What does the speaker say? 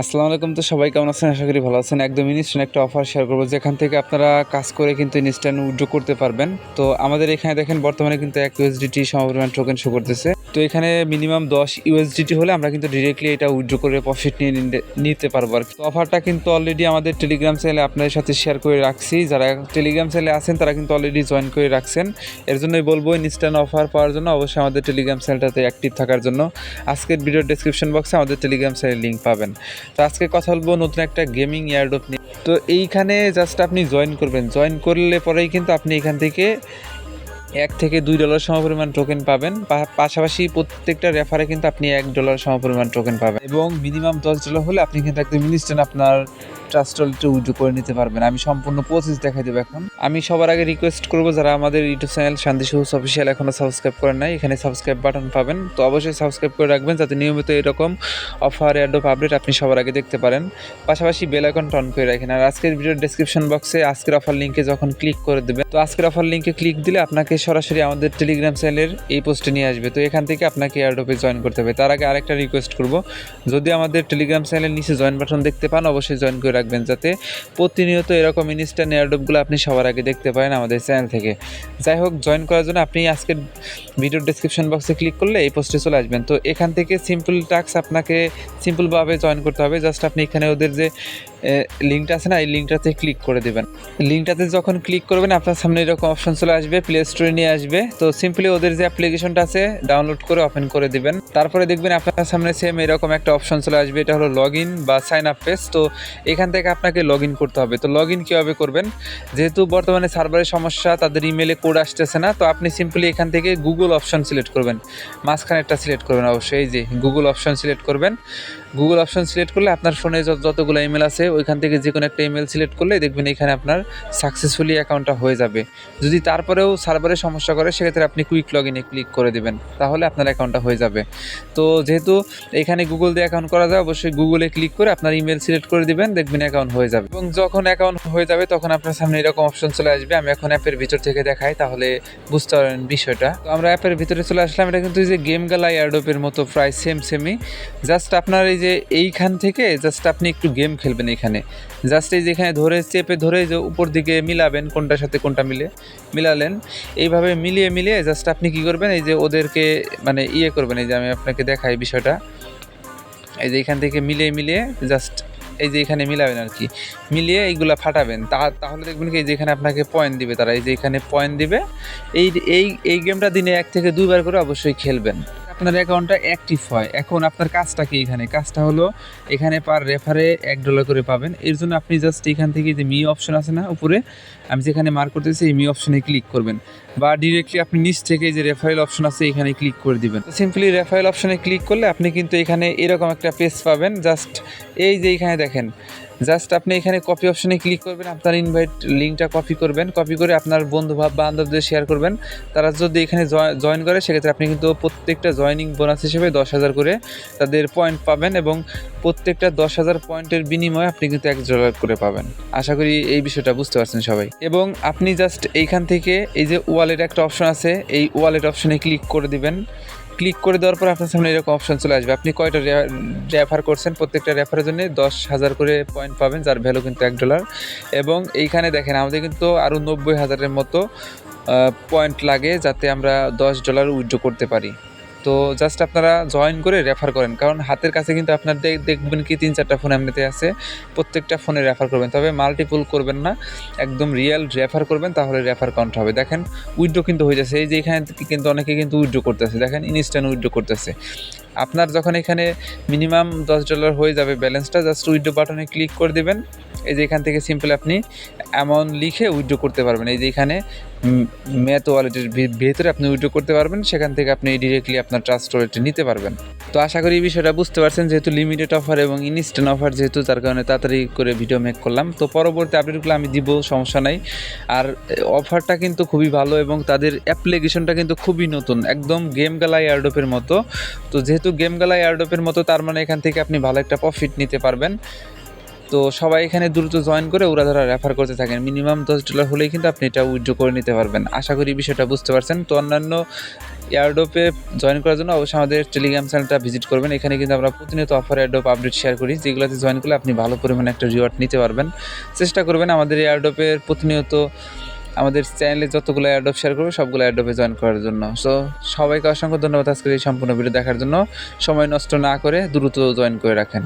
আসসালামু আলাইকুম। তো সবাই কেমন আছেন? আশা করি ভালো আছেন। একদম ইনস্ট্যান্ট একটা অফার শেয়ার করবো যেখান থেকে আপনারা কাজ করে কিন্তু ইনস্ট্যান্ট উইথড্র করতে পারবেন। তো আমাদের এখানে দেখেন বর্তমানে কিন্তু 1 ইউএসডিটি সমপরিমাণ টোকেন শো করতেছে। তো এখানে মিনিমাম 10 ইউএসডিটি হলে আমরা কিন্তু ডিরেক্টলি এটা উইথড্র করে প্রফিট নিতে পারবো আর কি। তো অফারটা কিন্তু অলরেডি আমাদের টেলিগ্রাম চ্যানেলে আপনাদের সাথে শেয়ার করে রাখছি। যারা টেলিগ্রাম চ্যানেলে আছেন তারা কিন্তু অলরেডি জয়েন করে রাখছেন। এর জন্যই বলবো ইনস্ট্যান্ট অফার পাওয়ার জন্য অবশ্যই আমাদের টেলিগ্রাম চ্যানেলটাতে অ্যাক্টিভ থাকার জন্য আজকের ভিডিওর ডেসক্রিপশন বক্সে আমাদের টেলিগ্রাম চ্যানেলের লিঙ্ক পাবেন। তো আজকে কথা বলবো নতুন একটা গেমিং এয়ারড্রপ নিয়ে। তো এইখানে জাস্ট আপনি জয়েন করবেন, জয়েন করলে পরেই কিন্তু আপনি এখান থেকে $1 থেকে $2 সমপরিমাণ টোকেন পাবেন। পাশাপাশি প্রত্যেকটা রেফারে কিন্তু আপনি $1 সমপরিমাণ টোকেন পাবেন এবং মিনিমাম $10 হলে আপনি কিন্তু একদম ইনস্ট্যান্ট আপনার ট্রাস্ট ওয়ালেটে উইথড্র করে নিতে পারবেন। আমি সম্পূর্ণ প্রসেস দেখাই দেবো এখন। আমি সবার আগে রিকোয়েস্ট করবো যারা আমাদের ইউটিউব চ্যানেল শান্তি সবুজ অফিসিয়াল এখনও সাবস্ক্রাইব করেন নাই, এখানে সাবস্ক্রাইব বাটন পাবেন। তো অবশ্যই সাবস্ক্রাইব করে রাখবেন যাতে নিয়মিত এরকম অফার এয়ারড্রপ আপডেট আপনি সবার আগে দেখতে পারেন। পাশাপাশি বেল আইকনটা অন করে রাখেন। আর আজকের ভিডিওর ডেসক্রিপশন বক্সে আজকের অফার লিঙ্কে যখন ক্লিক করে দেবেন, তো আজকের অফার লিঙ্কে ক্লিক দিলে আপনাকে সরাসরি আমাদের টেলিগ্রাম চ্যানেলের এই পোস্টে নিয়ে আসবে। তো এখান থেকে আপনাকে এয়ারড্রপে জয়েন করতে হবে। তার আগে আরেকটা রিকোয়েস্ট করব, যদি আমাদের টেলিগ্রাম চ্যানেলের নিচে জয়েন বাটন দেখতে পান অবশ্যই জয়েন করে রাখবেন যাতে প্রতিনিয়ত এরকম ইনস্ট্যান্ট এয়ারড্রপগুলো আপনি সবার আগে দেখতে পারেন আমাদের চ্যানেল থেকে। যাই হোক, জয়েন করার জন্য আপনি আজকের ভিডিওর ডেসক্রিপশন বক্সে ক্লিক করলে এই পোস্টে চলে আসবেন। তো এখান থেকে সিম্পল টাস্ক আপনাকে সিম্পলভাবে জয়েন করতে হবে। জাস্ট আপনি এখানে ওদের যে লিঙ্কটা আছে না, এই লিঙ্কটাতে ক্লিক করে দেবেন। লিঙ্কটাতে যখন ক্লিক করবেন আপনার সামনে এরকম অপশন চলে আসবে, প্লে স্টোরে নিয়ে আসবে। তো সিম্পলি ওদের যে অ্যাপ্লিকেশনটা আছে ডাউনলোড করে ওপেন করে দিবেন। তারপরে দেখবেন আপনার সামনে সেম এরকম একটা অপশন চলে আসবে, এটা হলো লগ ইন বা সাইন আপ পেজ। তো এখান থেকে আপনাকে লগ ইন করতে হবে। তো লগ ইন কীভাবে করবেন, যেহেতু বর্তমানে সার্ভারের সমস্যা, তাদের ইমেলে কোড আসতেছে না, তো আপনি সিম্পলি এখান থেকে গুগল অপশন সিলেক্ট করবেন, মাঝখানেরটা সিলেক্ট করবেন। অবশ্যই এই যে গুগল অপশন সিলেক্ট করবেন। গুগল অপশন সিলেক্ট করলে আপনার ফোনে যতগুলো ইমেল আছে ওইখান থেকে যে কোনো একটা ইমেল সিলেক্ট করলে দেখবেন এখানে আপনার সাকসেসফুলি অ্যাকাউন্টটা হয়ে যাবে। যদি তারপরেও সার্ভারের সমস্যা করে সেক্ষেত্রে আপনি কুইক লগ ইনে ক্লিক করে দেবেন, তাহলে আপনার অ্যাকাউন্টটা হয়ে যাবে। তো যেহেতু এখানে গুগল দিয়ে অ্যাকাউন্ট করা যায়, অবশ্যই গুগলে ক্লিক করে আপনার ইমেল সিলেক্ট করে দিবেন, দেখবেন অ্যাকাউন্ট হয়ে যাবে। এবং যখন অ্যাকাউন্ট হয়ে যাবে তখন আপনার সামনে এরকম অপশন চলে আসবে। আমি এখন অ্যাপের ভিতর থেকে দেখাই তাহলে বুঝতে পারবেন বিষয়টা। তো আমরা অ্যাপের ভিতরে চলে আসলাম। এটা কিন্তু এই যে গেম গালা এয়ারড্রপের মতো প্রায় সেমই। জাস্ট আপনার এই যে এইখান থেকে জাস্ট আপনি একটু গেম খেলবেন। এখানে জাস্ট এই যে এখানে ধরে চেপে ধরে যে উপর দিকে মিলাবেন, কোনটার সাথে কোনটা মিলালেন। এইভাবে মিলিয়ে জাস্ট আপনি কি করবেন, এই যে ওদেরকে মানে করবেন। এই যে আমি আপনাকে দেখাই বিষয়টা। এই যে এখান থেকে মিলিয়ে জাস্ট এই যে এখানে মিলাবেন আর কি, মিলিয়ে এইগুলা ফাটাবেন। তাহলে দেখবেন কি এই যে এখানে আপনাকে পয়েন্ট দিবে তারা, এই যে এখানে পয়েন্ট দিবে। এই গেমটা দিনে 1 থেকে 2 বার করে অবশ্যই খেলবেন, আপনার অ্যাকাউন্টটা অ্যাক্টিভ হয়। এখন আপনার কাজটা কি, এখানে কাজটা হলো এখানে পার রেফারে $1 করে পাবেন। এর জন্য আপনি জাস্ট এখান থেকে যে মি অপশন আছে না উপরে, আমি যেখানে মার্ক করতেছি এই মি অপশনে ক্লিক করবেন, বা ডিরেক্টলি আপনি নিচ থেকে যে রেফারেল অপশন আছে এখানে ক্লিক করে দিবেন। তো সিম্পলি রেফারেল অপশনে ক্লিক করলে আপনি কিন্তু এখানে এরকম একটা পেজ পাবেন। জাস্ট এই যে এখানে দেখেন, জাস্ট আপনি এখানে কপি অপশনে ক্লিক করবেন, আপনার ইনভাইট লিঙ্কটা কপি করবেন, কপি করে আপনার বন্ধু বান্ধবদের শেয়ার করবেন। তারা যদি এখানে জয়েন করে সেক্ষেত্রে আপনি কিন্তু প্রত্যেকটা জয়েনিং বোনাস হিসেবে 10,000 করে তাদের পয়েন্ট পাবেন এবং প্রত্যেকটা 10,000 পয়েন্টের বিনিময়ে আপনি কিন্তু $1 করে পাবেন। আশা করি এই বিষয়টা বুঝতে পারছেন সবাই। এবং আপনি জাস্ট এইখান থেকে এই যে ওয়ালেট একটা অপশন আছে, এই ওয়ালেট অপশনে ক্লিক করে দিবেন। ক্লিক করে দেওয়ার পর আপনার সামনে এরকম অপশন চলে আসবে, আপনি কয়টা রেফার করছেন, প্রত্যেকটা রেফারের জন্য 10,000 করে পয়েন্ট পাবেন, যার ভ্যালু কিন্তু $1। এবং এইখানে দেখেন আমাদের কিন্তু আরও 90,000-এর মতো পয়েন্ট লাগে যাতে আমরা $10 উইথড্র করতে পারি। তো জাস্ট আপনারা জয়েন করে রেফার করেন, কারণ হাতের কাছে কিন্তু আপনার দেখবেন কি 3-4টা ফোন এমনিতে আছে, প্রত্যেকটা ফোনে রেফার করবেন, তবে মাল্টিপল করবেন না, একদম রিয়েল রেফার করবেন, তাহলে রেফার কাউন্ট হবে। দেখেন উইথড্র কিন্তু হয়ে যাচ্ছে, এই যে এখানে কিন্তু অনেকে কিন্তু উইথড্র করতেছে, দেখেন ইনস্ট্যান্ট উইথড্র করতেছে। আপনার যখন এখানে মিনিমাম $10 হয়ে যাবে ব্যালেন্সটা, জাস্ট উইথড্র বাটনে ক্লিক করে দেবেন। এই যে এখান থেকে সিম্পল আপনি অ্যামাউন্ট লিখে উইথড্র করতে পারবেন। এই যে এখানে ম্যাথ ওয়ালেটের ভিতরে আপনি উইথড্র করতে পারবেন, সেখান থেকে আপনি ডিরেক্টলি আপনার ট্রাস্ট ওয়ালেটে নিতে পারবেন। তো আশা করি এই বিষয়টা বুঝতে পারছেন, যেহেতু লিমিটেড অফার এবং ইনস্ট্যান্ট অফার যেহেতু, তার কারণে তাড়াতাড়ি করে ভিডিও মেক করলাম। তো পরবর্তী আপডেটগুলো আমি দিব, সমস্যা নাই। আর অফারটা কিন্তু খুবই ভালো এবং তাদের অ্যাপ্লিকেশনটা কিন্তু খুবই নতুন, একদম গেম গালা এয়ারড্রপের মতো। তো যেহেতু গেম গালা এয়ারড্রপের মতো, তার মানে এখান থেকে আপনি ভালো একটা প্রফিট নিতে পারবেন। তো সবাই এখানে দ্রুত জয়েন করে উড়াধরা রেফার করতে থাকেন। মিনিমাম $10 হলেই কিন্তু আপনি এটা উইথড্র করে নিতে পারবেন। আশা করি বিষয়টা বুঝতে পারছেন। তো অন্যান্য এয়ারড্রপে জয়েন করার জন্য অবশ্যই আমাদের টেলিগ্রাম চ্যানেলটা ভিজিট করবেন। এখানে কিন্তু আমরা প্রতিনিয়ত অফার এয়ারড্রপ আপডেট শেয়ার করি, যেগুলোতে জয়েন করলে আপনি ভালো পরিমাণে একটা রিওয়ার্ড নিতে পারবেন। চেষ্টা করবেন আমাদের এয়ারড্রপের প্রতিনিয়ত আমাদের চ্যানেলে যতগুলো এয়ারড্রপ শেয়ার করবে সবগুলো এয়ারড্রপে জয়েন করার জন্য। সো সবাইকে অসংখ্য ধন্যবাদ আজকের এই সম্পূর্ণ ভিডিও দেখার জন্য। সময় নষ্ট না করে দ্রুত জয়েন করে রাখেন।